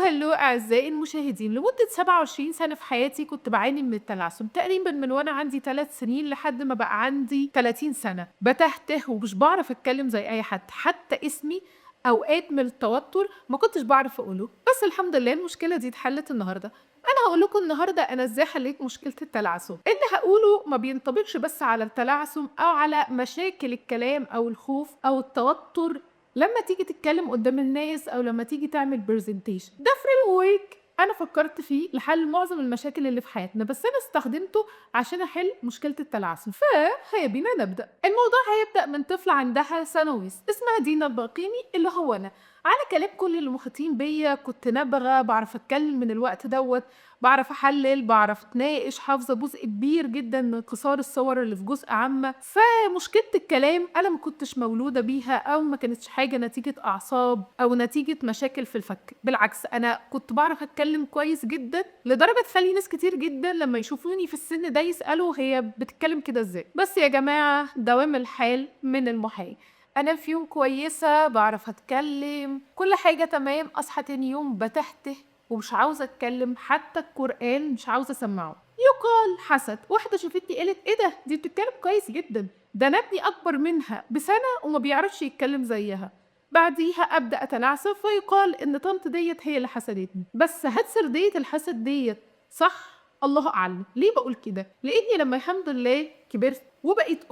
هلو أعزائي المشاهدين. لمدة 27 سنة في حياتي كنت بعاني من التلعثم، تقريبا من وأنا عندي 3 سنين لحد ما بقى عندي 30 سنة. بتهته ومش بعرف أتكلم زي أي حد، حتى اسمي أوقات من التوتر ما كنتش بعرف أقوله. بس الحمد لله المشكلة دي اتحلت النهاردة. أنا هقول لكم النهاردة أنا إزاي حليت مشكلة التلعثم. اللي هقوله ما بينطبقش بس على التلعثم أو على مشاكل الكلام أو الخوف أو التوتر لما تيجي تتكلم قدام الناس او لما تيجي تعمل برزنتيشن. ده فريم ورك انا فكرت فيه لحل معظم المشاكل اللي في حياتنا، بس انا استخدمته عشان احل مشكله التلعثم. فهيا بينا نبدا. الموضوع هيبدا من طفله عندها سنه ونص اسمها دينا الباقيني، اللي هو انا. على كلام كل المحيطين بيا كنت نابغه، بعرف اتكلم من الوقت دوت، بعرف احلل، بعرف اتناقش، حافظه جزء كبير جدا من قصار الصور اللي في جزء عامه. فمشكله الكلام انا ما كنتش مولوده بيها، او ما كانتش حاجه نتيجه اعصاب او نتيجه مشاكل في الفك. بالعكس انا كنت بعرف اتكلم كويس جدا، لدرجه تخلي ناس كتير جدا لما يشوفوني في السن ده يسالوا هي بتتكلم كده ازاي. بس يا جماعه دوام الحال من المحال. انا في يوم كويسه بعرف اتكلم كل حاجه تمام، اصحى تاني يوم بتهته ومش عاوزه اتكلم، حتى القران مش عاوزه اسمعه. يقال حسد، واحده شافتني قالت ايه ده، دي بتتكلم كويس جدا، ده انا ابني اكبر منها بسنه وما بيعرفش يتكلم زيها. بعديها ابدا اتنعسف فيقال ان طنط ديت هي اللي حسدتني. بس هل سرديه الحسد ديت صح؟ الله اعلم. ليه بقول كده؟ لاني لما الحمد لله كبرت وبقيت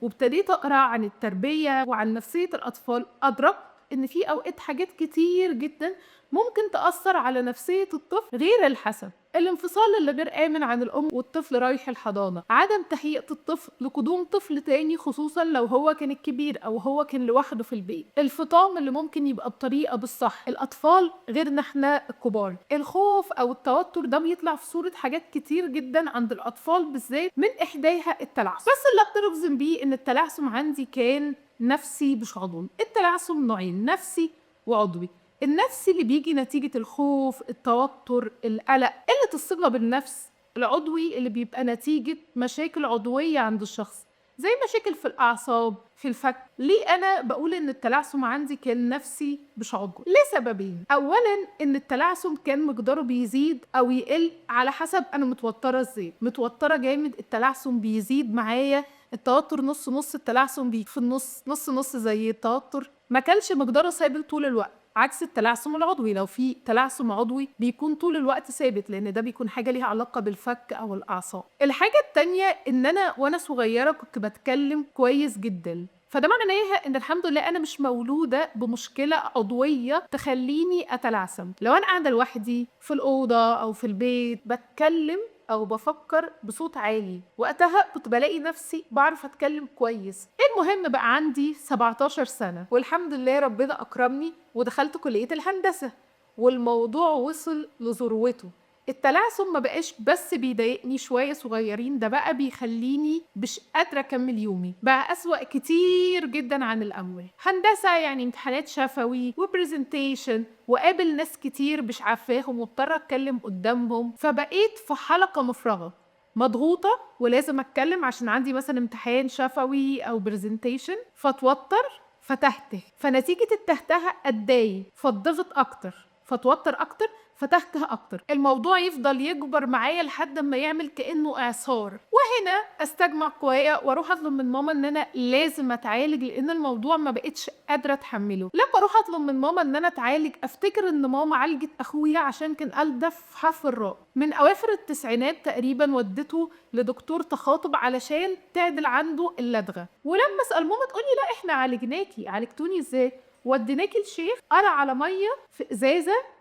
وابتديت اقرا عن التربيه وعن نفسيه الاطفال، ادركت ان في اوقات حاجات كتير جدا ممكن تأثر على نفسية الطفل غير الحسد. الانفصال اللي غير آمن عن الأم والطفل رايح الحضانة، عدم تهيئة الطفل لقدوم طفل تاني خصوصا لو هو كان الكبير أو هو كان لوحده في البيت، الفطام اللي ممكن يبقى بطريقة بالصح، الأطفال غيرنا احنا الكبار، الخوف أو التوتر ده بيطلع في صورة حاجات كتير جدا عند الأطفال بالذات، من إحداها التلعثم. بس اللي أقدر أجزم بيه إن التلعثم عندي كان نفسي مش عضوي. التلعثم نوعين، نفسي وعضوي. النفسي اللي بيجي نتيجة الخوف، التوتر، القلق، قلة الثقة بالنفس. العضوي اللي بيبقى نتيجة مشاكل عضوية عند الشخص، زي مشاكل في الأعصاب، في الفك. ليه أنا بقول إن التلعثم عندي كان نفسي مش عضوي؟ لسببين. أولاً إن التلعثم كان مقداره بيزيد أو يقل على حسب أنا متوترة إزاي. متوترة جامد التلعثم بيزيد معايا، التوتر نص نص، التلعثم بيجي في النص نص نص زي التوتر، ما كانش مقداره ثابت طول الوقت. عكس التلعثم العضوي، لو في تلعثم عضوي بيكون طول الوقت ثابت، لان ده بيكون حاجه ليها علاقه بالفك او الاعصاب. الحاجه التانية ان انا وانا صغيره كنت بتكلم كويس جدا، فده معناها ان الحمد لله انا مش مولوده بمشكله عضويه تخليني اتلعثم. لو انا قاعده لوحدي في الاوضه او في البيت بتكلم او بفكر بصوت عالي، وقتها كنت بلاقي نفسي بعرف اتكلم كويس. المهم بقى عندي 17 سنة والحمد لله ربنا اكرمني ودخلت كلية الهندسة، والموضوع وصل لذروته. التلعثم ما بقاش بس بيضايقني شوية صغيرين، ده بقى بيخليني مش قادرة أكمل يومي، بقى أسوأ كتير جدا عن الأول. هندسة يعني امتحانات شفوي وبرزنتيشن، وقابل ناس كتير مش عارفاهم ومضطرة أتكلم قدامهم، فبقيت في حلقة مفرغة، مضغوطة ولازم أتكلم عشان عندي مثلا امتحان شفوي أو برزنتيشن، فتوتر فتهته، فنتيجة التهتها أتضايق فاتضغط أكتر، فتوتر أكتر فتهته أكتر. الموضوع يفضل يكبر معايا لحد ما يعمل كأنه إعصار، وهنا أستجمع قوايا وأروح أطلب من ماما إن أنا لازم أتعالج، لأن الموضوع ما بقتش قادرة أتحمله. لما أروح أطلب من ماما إن أنا أتعالج أفتكر إن ماما عالجت أخويا عشان كان قال ده في حرف الراء. من أواخر التسعينات تقريبا ودته لدكتور تخاطب علشان تعدل عنده اللدغة، ولما أسأل ماما تقولي لا إحنا عالجناكي. عالجتوني إزاي؟ وديناكي الشيخ قرا على مية في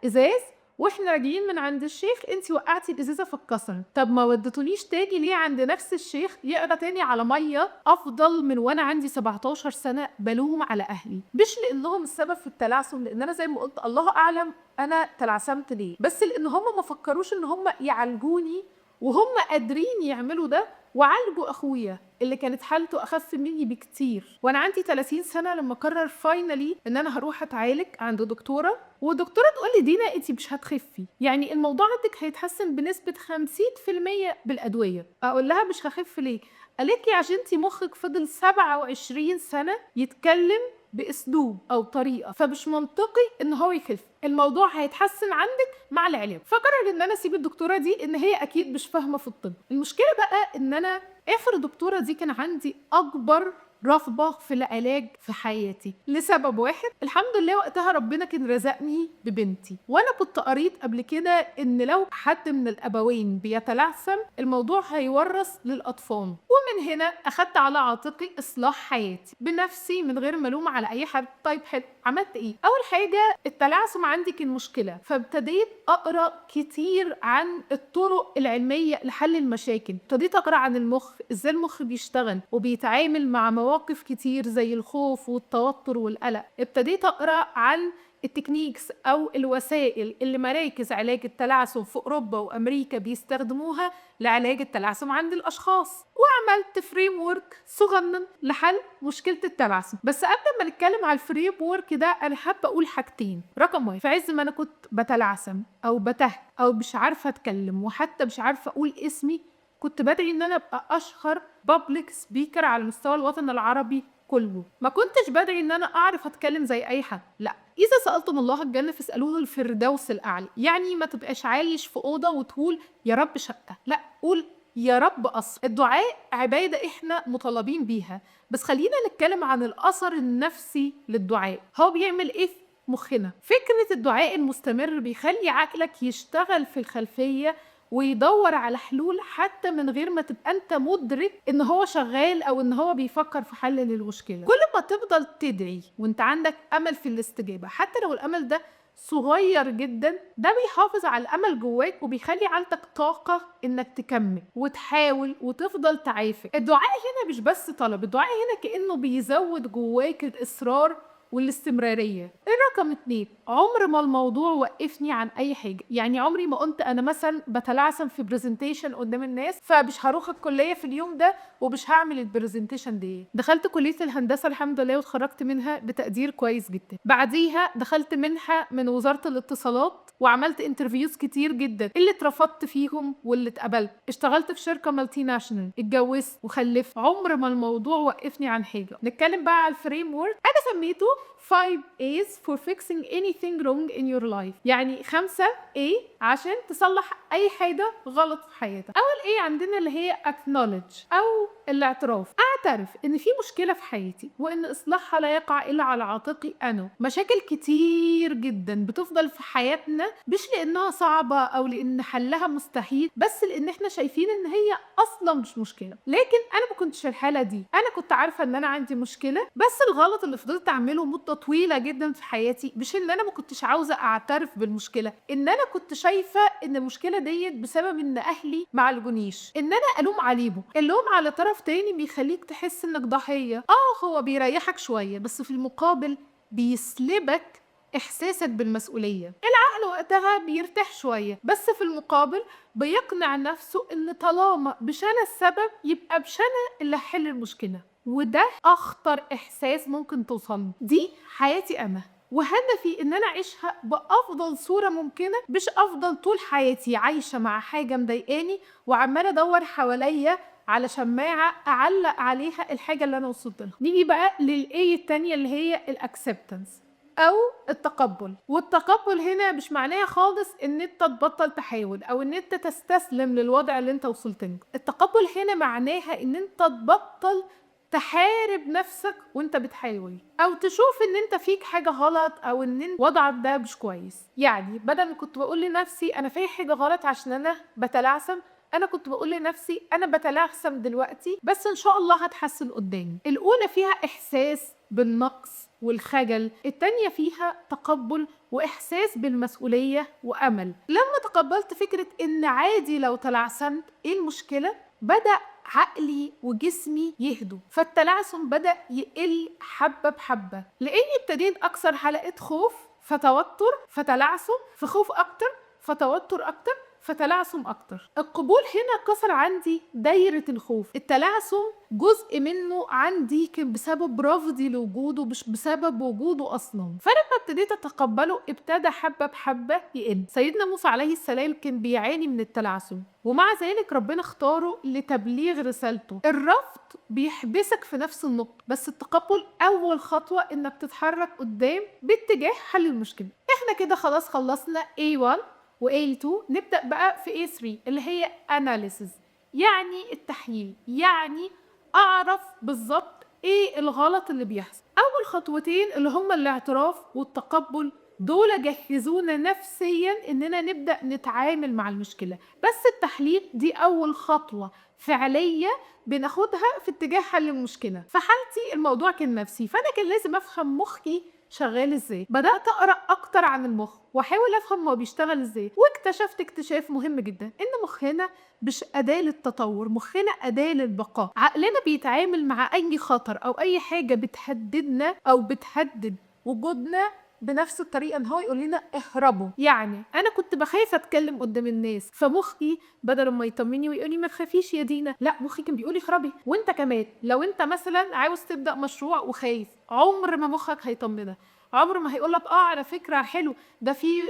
إزاز، واحنا راجعين من عند الشيخ انتي وقعتي الازازه فاتكسرت. طب ما ودتونيش تاني ليه عند نفس الشيخ يقرا تاني على ميه افضل من وانا عندي 17 سنه؟ بلوم على اهلي، مش لانهم السبب في التلعثم، لان انا زي ما قلت الله اعلم انا تلعثمت ليه، بس لان هم ما فكروش ان هم يعالجوني، وهم قادرين يعملوا ده وعالجوا اخويا اللي كانت حالته اخف مني بكتير. وانا عندي 30 سنه لما قرر فاينلي ان انا هروح اتعالج عند دكتوره، والدكتوره تقول لي دينا انت مش هتخفي، يعني الموضوع عندك هيتحسن بنسبه 50% بالادويه. اقول لها مش هخف ليه؟ قالت لي عشان انت مخك فضل 27 سنه يتكلم باسلوب او طريقه، فمش منطقي ان هو يخف. الموضوع هيتحسن عندك مع العلاج. فقرر ان انا اسيب الدكتوره دي، ان هي اكيد مش فاهمه في الطب. المشكله بقى ان انا اخر الدكتوره دي كان عندي اكبر رغبة في العلاج في حياتي لسبب واحد. الحمد لله وقتها ربنا كان رزقني ببنتي، وانا كنت قريت قبل كده ان لو حد من الابوين بيتلعثم الموضوع هيورث للاطفال. ومن هنا اخدت على عاتقي اصلاح حياتي بنفسي من غير ما الوم على اي حد. طيب حلو، عملت ايه؟ اول حاجة التلعثم عندي كان مشكلة، فابتديت اقرا كتير عن الطرق العلمية لحل المشاكل. ابتديت اقرا عن المخ، ازاي المخ بيشتغل وبيتعامل مع مواقف كتير زي الخوف والتوتر والقلق. ابتديت اقرا عن التكنيكس او الوسائل اللي مراكز علاج التلعثم في اوروبا وامريكا بيستخدموها لعلاج التلعثم عند الاشخاص، وعملت فريم ورك صغنن لحل مشكله التلعثم. بس قبل ما نتكلم على الفريم ورك ده انا حابه اقول حاجتين. رقم واحد، في عز ما انا كنت بتلعثم او بته او مش عارفه اتكلم وحتى مش عارفه اقول اسمي، كنت بدعي ان انا ابقى اشهر بابليك سبيكر على مستوى الوطن العربي كله. ما كنتش بدعي ان انا اعرف اتكلم زي اي حد، لا. اذا سالتم الله الجنه فاسالوه الفردوس الاعلى. يعني ما تبقاش عايش في اوضه وتقول يا رب شقه، لا، قول يا رب قصر. الدعاء عباده احنا مطالبين بيها، بس خلينا نتكلم عن الاثر النفسي للدعاء. هو بيعمل ايه في مخنا؟ فكره الدعاء المستمر بيخلي عقلك يشتغل في الخلفيه ويدور على حلول حتى من غير ما تبقى انت مدرك ان هو شغال او ان هو بيفكر في حل للمشكله. كل ما تفضل تدعي وانت عندك امل في الاستجابه، حتى لو الامل ده صغير جدا، ده بيحافظ على الامل جواك وبيخلي عندك طاقه انك تكمل وتحاول وتفضل تعافر. الدعاء هنا مش بس طلب، الدعاء هنا كانه بيزود جواك الاصرار والاستمرارية. الرقم 2، عمر ما الموضوع وقفني عن أي حاجة. يعني عمري ما قلت أنا مثلا بتلعثم في برزنتيشن قدام الناس فمش هروح الكلية في اليوم ده ومش هعمل البرزنتيشن دي. دخلت كلية الهندسة الحمد لله واتخرجت منها بتقدير كويس جدا. بعديها دخلت منحة من وزارة الاتصالات وعملت انترفيوز كتير جدا، اللي اترفضت فيهم واللي اتقبلت. اشتغلت في شركة مالتي ناشونال، اتجوزت وخلفت. عمر ما الموضوع وقفني عن حاجة. نتكلم بقى على الفريم ورك، أنا سميته 5 A's for fixing anything wrong in your life. يعني 5 A عشان تصلح أي حاجة غلط في حياتك. أول A عندنا اللي هي acknowledge أو الاعتراف. أعترف إن في مشكلة في حياتي وإن إصلاحها لا يقع إلا على عاتقي أنا. مشاكل كتير جدا بتفضل في حياتنا مش لأنها صعبة أو لأن حلها مستحيل، بس لأن إحنا شايفين إن هي أصلا مش مشكلة. لكن أنا ما كنتش في الحالة دي. أنا كنت عارفة إن أنا عندي مشكلة، بس الغلط اللي فضلت أعمله مدة طويلة جدا في حياتي مش إن أنا ما كنتش عاوزة أعترف بالمشكلة، إن أنا كنت شايفة إن المشكلة ديت بسبب إن أهلي ما عالجونيش، إن أنا ألوم عليهم. اللوم على طرف تاني بيخليك تحس إنك ضحية. هو بيريحك شوية، بس في المقابل بيسلبك إحساسك بالمسؤولية. العقل وقتها بيرتاح شوية، بس في المقابل بيقنع نفسه إن طالما مش أنا السبب يبقى مش أنا اللي هحل المشكلة. وده أخطر إحساس ممكن توصله. دي حياتي أنا، وهدفي إن أنا أعيشها بأفضل صورة ممكنة، مش أفضل طول حياتي عايشة مع حاجة مضايقاني وعمالة أدور حواليا على شماعة أعلق عليها الحاجة اللي أنا وصلت لها. نيجي بقى للإيه التانية اللي هي الأكسبتنس أو التقبل. والتقبل هنا مش معناه خالص إن أنت تبطل تحاول أو إن أنت تستسلم للوضع اللي أنت وصلت له. التقبل هنا معناها إن أنت تبطل تحارب نفسك وانت بتحاول، او تشوف ان انت فيك حاجة غلط او ان وضعك ده مش كويس. يعني بدل ما كنت بقول لنفسي انا في حاجة غلط عشان انا بتلعثم، انا كنت بقول لنفسي انا بتلعثم دلوقتي بس ان شاء الله هتحسن قدامي. الاولى فيها احساس بالنقص والخجل، التانية فيها تقبل واحساس بالمسؤولية وامل. لما تقبلت فكرة ان عادي لو تلعثمت، ايه المشكلة؟ بدأ عقلي وجسمي يهدوا، فالتلعثم بدأ يقل حبة بحبة، لأني ابتديت أكسر حلقة خوف فتوتر فتلعثم، في خوف أكتر فتوتر أكتر فتلعثم اكتر. القبول هنا كسر عندي دايرة الخوف. التلعثم جزء منه عندي كان بسبب رفضي لوجوده مش بسبب وجوده اصلا، فلما ابتديت اتقبله ابتدى حبة بحبة يقل. سيدنا موسى عليه السلام كان بيعاني من التلعثم، ومع ذلك ربنا اختاره لتبليغ رسالته. الرفض بيحبسك في نفس النقطة، بس التقبل أول خطوة إنك تتحرك قدام باتجاه حل المشكلة. إحنا كده خلاص خلصنا A1 و A2، نبدأ بقى في A3 اللي هي Analysis، يعني التحليل، يعني أعرف بالظبط إيه الغلط اللي بيحصل. أول خطوتين اللي هما الاعتراف والتقبل دول جهزونا نفسيا إننا نبدأ نتعامل مع المشكلة، بس التحليل دي أول خطوة فعلية بناخدها في اتجاه حل المشكلة. في حالتي الموضوع كان نفسي، فأنا كان لازم أفهم مخي شغال ازاي. بدأت أقرأ أكتر عن المخ وأحاول أفهم هو بيشتغل ازاي، واكتشفت اكتشاف مهم جدا إن مخنا مش أداة للتطور، مخنا أداة للبقاء. عقلنا بيتعامل مع أي خطر أو أي حاجة بتهددنا أو بتهدد وجودنا بنفس الطريقة، ان هو يقول لنا اهربوا. يعني انا كنت بخاف اتكلم قدام الناس، فمخي بدل ما يطمني ويقول لي ما تخافيش يا دينا، لا مخي كان بيقول لي اهربي. وانت كمان لو انت مثلا عاوز تبدا مشروع وخايف، عمر ما مخك هيطمنك، عمر ما هيقول لك على فكره حلو ده في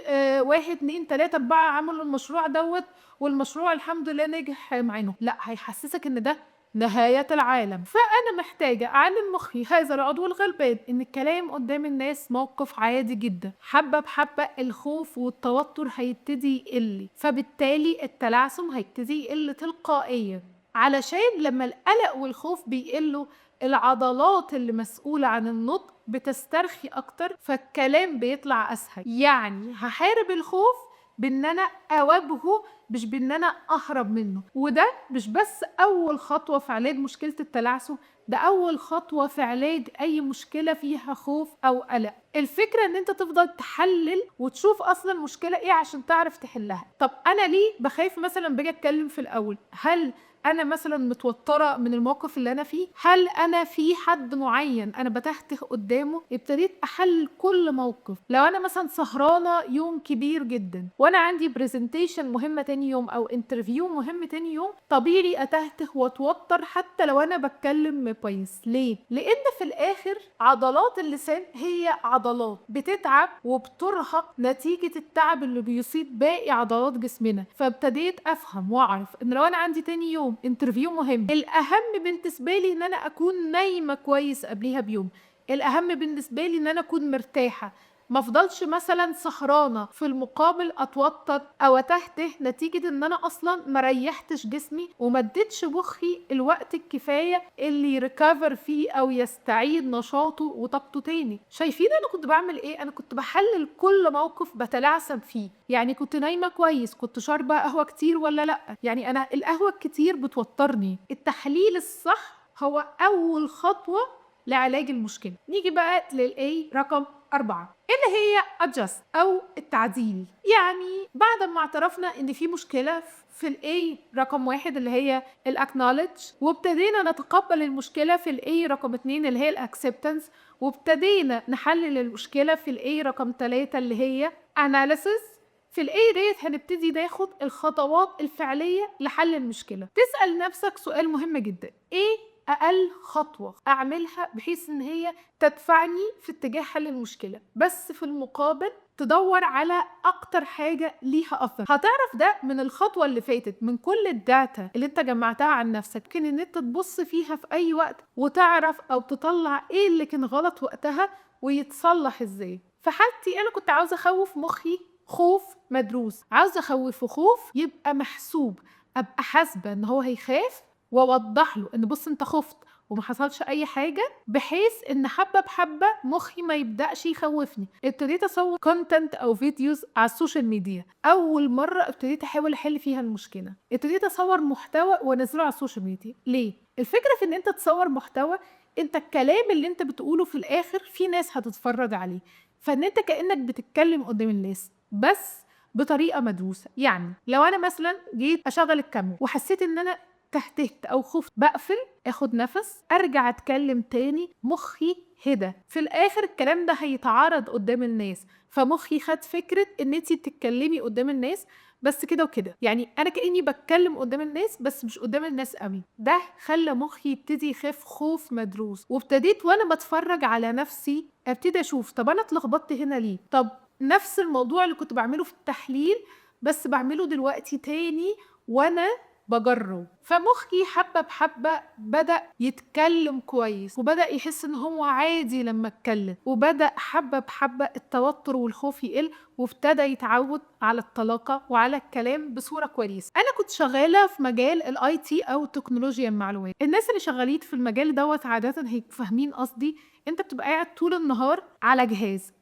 1 2 3 4 عملوا المشروع دوت والمشروع الحمد لله نجح معانا. لا، هيحسسك ان ده نهاية العالم. فأنا محتاجة أعلم مخي هذا العضو الغلبان إن الكلام قدام الناس موقف عادي جدا. حبة بحبة الخوف والتوتر هيبتدي يقل، فبالتالي التلعثم هيبتدي يقل تلقائيا، علشان لما القلق والخوف بيقلوا العضلات اللي مسؤولة عن النطق بتسترخي أكتر، فالكلام بيطلع أسهل. يعني هحارب الخوف بإن أنا أواجهه مش بإن أنا أهرب منه. وده مش بس أول خطوة في علاج مشكلة التلعثم، ده أول خطوة في علاج أي مشكلة فيها خوف أو قلق. الفكرة إن أنت تفضل تحلل وتشوف أصلا المشكلة إيه عشان تعرف تحلها. طب أنا ليه بخاف مثلا باجي أتكلم في الأول؟ هل أنا مثلا متوترة من الموقف اللي أنا فيه؟ هل أنا في حد معين أنا بتهته قدامه؟ ابتديت أحلل كل موقف. لو أنا مثلا سهرانة يوم كبير جدا وأنا عندي برزنتيشن مهمة تاني يوم أو انترفيو مهم تاني يوم، طبيعي أتهته وأتوتر حتى لو أنا بتكلم كويس. ليه؟ لأن في الآخر عضلات اللسان هي عضلات بتتعب وبترهق نتيجة التعب اللي بيصيب باقي عضلات جسمنا. فابتديت أفهم وأعرف إن لو أنا عندي تاني يوم انترفيو مهم، الأهم بالنسبة لي إن أنا أكون نايمة كويس قبلها بيوم، الأهم بالنسبة لي إن أنا أكون مرتاحة، ما افضلش مثلا سهرانه في المقابل اتوتر او اتهته نتيجه ان انا اصلا ما ريحتش جسمي وما اديتش مخي الوقت الكفايه اللي يريكفر فيه او يستعيد نشاطه وطاقته تاني. شايفين انا كنت بعمل ايه؟ انا كنت بحلل كل موقف بتلعثم فيه. يعني كنت نايمه كويس، كنت شاربه قهوه كتير ولا لا، يعني انا القهوه الكتير بتوترني. التحليل الصح هو اول خطوه لعلاج المشكله. نيجي بقى للاي رقم 4 اللي هي adjust أو التعديل. يعني بعد ما اعترفنا إن في مشكلة في الA رقم 1 اللي هي acknowledge، وابتدينا نتقبل المشكلة في الA رقم 2 اللي هي acceptance، وابتدينا نحلل المشكلة في الA رقم 3 اللي هي analysis، في الA ديت هنبتدي ناخد الخطوات الفعلية لحل المشكلة. تسأل نفسك سؤال مهم جدا: إيه أقل خطوة أعملها بحيث إن هي تدفعني في اتجاه حل المشكلة، بس في المقابل تدور على أكتر حاجة ليها أثر. هتعرف ده من الخطوة اللي فاتت، من كل الداتا اللي انت جمعتها عن نفسك، ممكن ان انت تبص فيها في أي وقت وتعرف أو تطلع ايه اللي كان غلط وقتها ويتصلح ازاي. في حالتي أنا كنت عاوزة أخوف مخي خوف مدروس، عاوزة أخوفه خوف يبقى محسوب، أبقى حاسبة ان هو هيخاف واوضح له ان بص انت خفت وما حصلش اي حاجه، بحيث ان حبه بحبه مخي ما يبداش يخوفني. ابتديت اصور كونتنت او فيديوز على السوشيال ميديا. اول مره ابتديت احاول احل فيها المشكله، ابتديت اصور محتوى وانزله على السوشيال ميديا. ليه؟ الفكره في ان انت تصور محتوى، انت الكلام اللي انت بتقوله في الاخر في ناس هتتفرج عليه، فان انت كانك بتتكلم قدام الناس بس بطريقه مدروسه. يعني لو انا مثلا جيت اشغل الكاميرا وحسيت ان انا تهتهت او خفت بقفل، اخد نفس، ارجع اتكلم تاني، مخي هدى. في الاخر الكلام ده هيتعارض قدام الناس، فمخي خد فكرة ان انتي بتتكلمي قدام الناس بس كده وكده، يعني انا كأني بتكلم قدام الناس بس مش قدام الناس قوي. ده خلى مخي يبتدي يخاف خوف مدروس، وابتديت وانا بتفرج على نفسي ابتدي اشوف طب انا اتلخبطت هنا ليه، طب نفس الموضوع اللي كنت بعمله في التحليل بس بعمله دلوقتي تاني وانا بجرب. فمخي حبة بحبة بدأ يتكلم كويس، وبدأ يحس ان هو عادي لما اتكلم، وبدأ حبة بحبة التوتر والخوف يقل، وابتدى يتعود على الطلاقة وعلى الكلام بصورة كويسة. انا كنت شغالة في مجال الاي تي او تكنولوجيا المعلومات. الناس اللي شغالين في المجال دوت عادة هيبقوا فاهمين قصدي. انت بتبقى قاعد طول النهار على جهاز،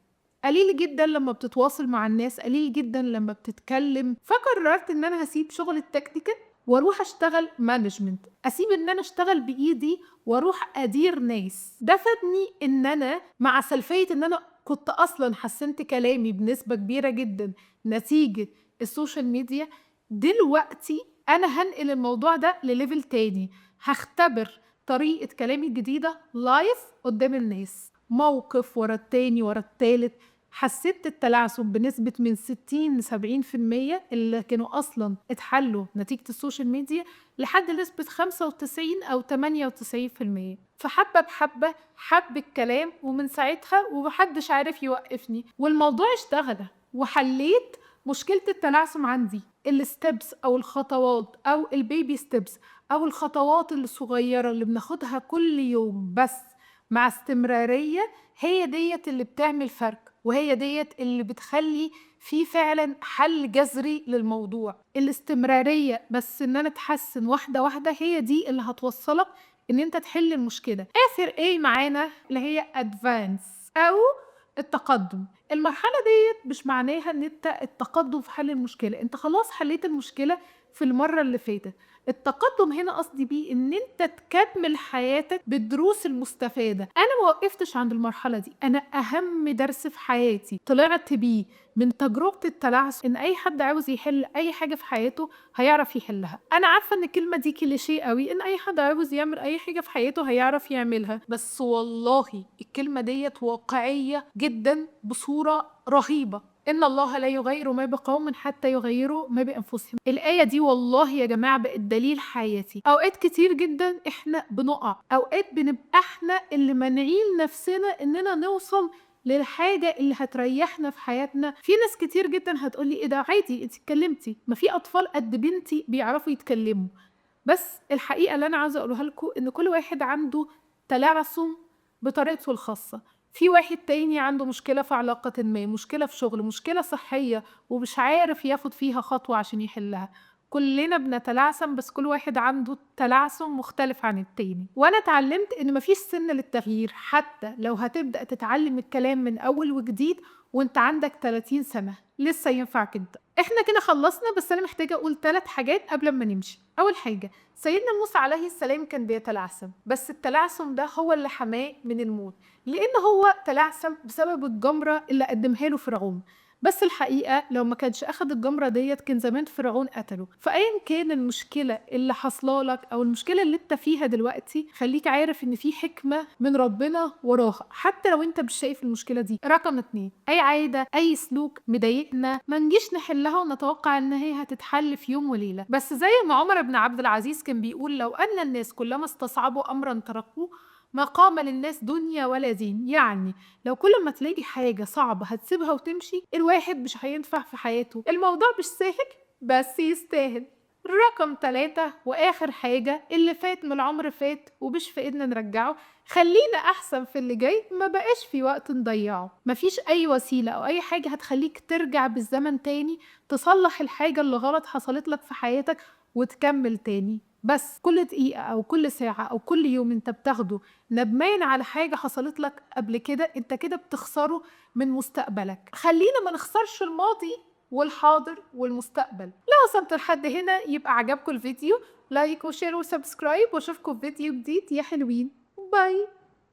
قليل جدا لما بتتواصل مع الناس، قليل جدا لما بتتكلم. فقررت ان انا هسيب شغل التكنيكال واروح اشتغل مانجمنت، اسيب ان انا اشتغل بايدي واروح ادير ناس. ده فادني ان انا مع سلفية ان انا كنت اصلا حسنت كلامي بنسبة كبيرة جدا نتيجة السوشيال ميديا. دلوقتي انا هنقل الموضوع ده لليفل تاني، هختبر طريقة كلامي الجديدة لايف قدام الناس، موقف ورا التاني ورا التالت. حسيت التلعثم بنسبة من 60 ل 70% اللي كانوا أصلا اتحلوا نتيجة السوشيال ميديا لحد نسبة 95 أو 98%. فحبة بحبة حب الكلام، ومن ساعتها ومحدش عارف يوقفني، والموضوع اشتغل وحليت مشكلة التلعثم عندي. الستبس أو الخطوات أو البيبي ستبس أو الخطوات الصغيرة اللي بناخدها كل يوم بس مع استمرارية، هي ديت اللي بتعمل فرق، وهي ديت اللي بتخلي في فعلا حل جذري للموضوع. الاستمرارية بس ان انا اتحسن واحدة واحدة هي دي اللي هتوصلك ان انت تحل المشكلة. اخر ايه معانا اللي هي advance او التقدم. المرحلة ديت مش معناها ان انت التقدم في حل المشكلة، انت خلاص حليت المشكلة في المرة اللي فاتت. التقدم هنا قصدي بيه ان انت تكمل حياتك بالدروس المستفادة. انا ما وقفتش عند المرحلة دي، انا اهم درس في حياتي طلعت بيه من تجربة التلعثم ان اي حد عاوز يحل اي حاجة في حياته هيعرف يحلها. انا عارفة ان الكلمة دي كليشيه قوي، ان اي حد عاوز يعمل اي حاجة في حياته هيعرف يعملها، بس والله الكلمة ديت واقعية جدا بصورة رهيبة. إن الله لا يغير ما بقوم حتى يغيروا ما بأنفسهم. الآية دي والله يا جماعة بقت دليل حياتي. أوقات كتير جدا إحنا بنقع، أوقات بنبقى إحنا اللي مانعين نفسنا إننا نوصل للحاجة اللي هتريحنا في حياتنا. في ناس كتير جدا هتقولي إيه ده عادي أنت اتكلمتي، ما في أطفال قد بنتي بيعرفوا يتكلموا. بس الحقيقة اللي أنا عاوزة أقولها لكم إن كل واحد عنده تلعثم بطريقته الخاصة. في واحد تاني عنده مشكلة في علاقة ما، مشكلة في شغل، مشكلة صحية ومش عارف ياخد فيها خطوة عشان يحلها. كلنا بنتلعثم بس كل واحد عنده تلعثم مختلف عن التاني. وانا اتعلمت ان مفيش سن للتغيير، حتى لو هتبدأ تتعلم الكلام من اول وجديد وانت عندك 30 سنة لسه ينفع كده. احنا كده خلصنا، بس انا محتاجة اقول 3 حاجات قبل ما نمشي. اول حاجة، سيدنا موسى عليه السلام كان بيتلعثم، بس التلعثم ده هو اللي حماه من الموت، لان هو تلعثم بسبب الجمرة اللي قدمها له فرعون. بس الحقيقة لو ما كانش أخد الجمرة ديت كان زمان فرعون قتله. فأيا كان المشكلة اللي حصله لك أو المشكلة اللي انت فيها دلوقتي، خليك عارف ان في حكمة من ربنا وراها حتى لو انت مش شايف المشكلة دي. رقم 2، أي عادة أي سلوك مضايقنا ما نجيش نحلها ونتوقع ان هي هتتحل في يوم وليلة. بس زي ما عمر بن عبد العزيز كان بيقول، لو أن الناس كلما استصعبوا أمرا تركوه ما قام للناس دنيا ولا دين. يعني لو كل ما تلاقي حاجة صعبة هتسيبها وتمشي، الواحد مش هينفع في حياته. الموضوع مش سهل بس يستاهل. رقم 3 وآخر حاجة، اللي فات من العمر فات ومش في إيدنا نرجعه. خلينا أحسن في اللي جاي، ما بقاش في وقت نضيعه. مفيش أي وسيلة أو أي حاجة هتخليك ترجع بالزمن تاني تصلح الحاجة اللي غلط حصلت لك في حياتك وتكمل تاني. بس كل دقيقة أو كل ساعة أو كل يوم أنت بتاخده ندمان على حاجة حصلت لك قبل كده، أنت كده بتخسره من مستقبلك. خلينا ما نخسرش الماضي والحاضر والمستقبل. لو وصلت لحد هنا يبقى عجبكم الفيديو، لايك وشير وسبسكرايب، واشوفكم في فيديو جديد يا حلوين. باي.